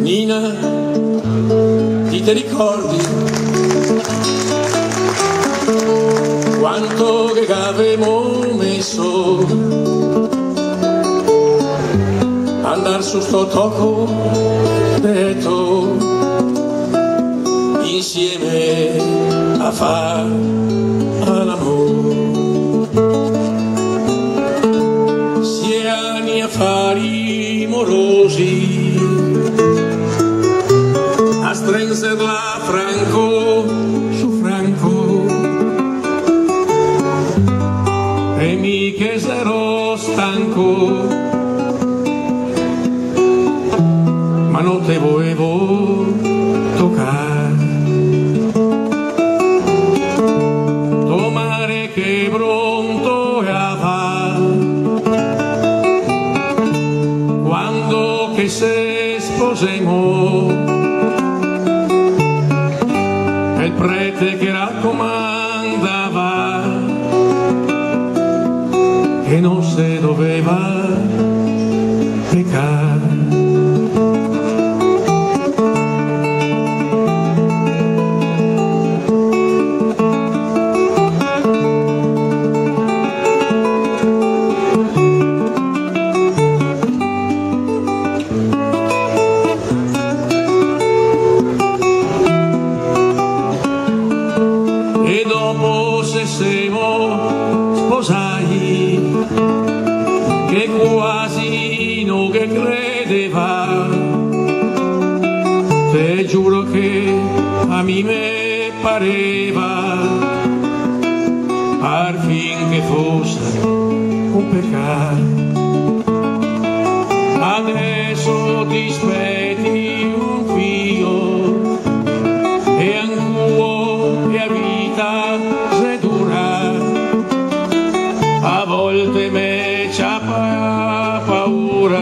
Nina, ti ricordi quanto che avevamo messo andar su sto tocco detto insieme a far l'amore, 6 anni affari morosi a stringerla franco su franco e mi che sarò stanco ma non te volevo toccare, tuo mare che pronto va quando che se sposemo, e il prete che raccomandava che non si doveva peccare. E dopo se siamo sposati, che quasi non che credeva, te giuro che a me pareva par fin che fosse un peccato. Adesso ti aspetti un figlio e ancora e a vita se dura, a volte me c'ha paura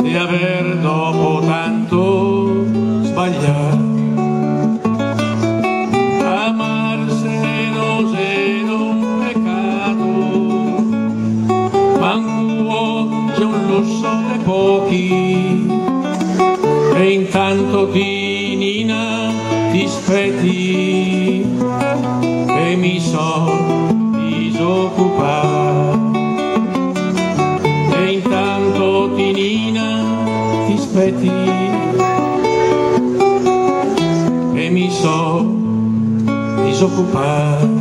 di aver dopo tanto sbagliato. Amarsi non è un peccato, ma c'è un lusso di pochi, e intanto ti Nina ti aspetti e mi so disoccupato, e intanto ti Nina ti aspetti e mi so disoccupato.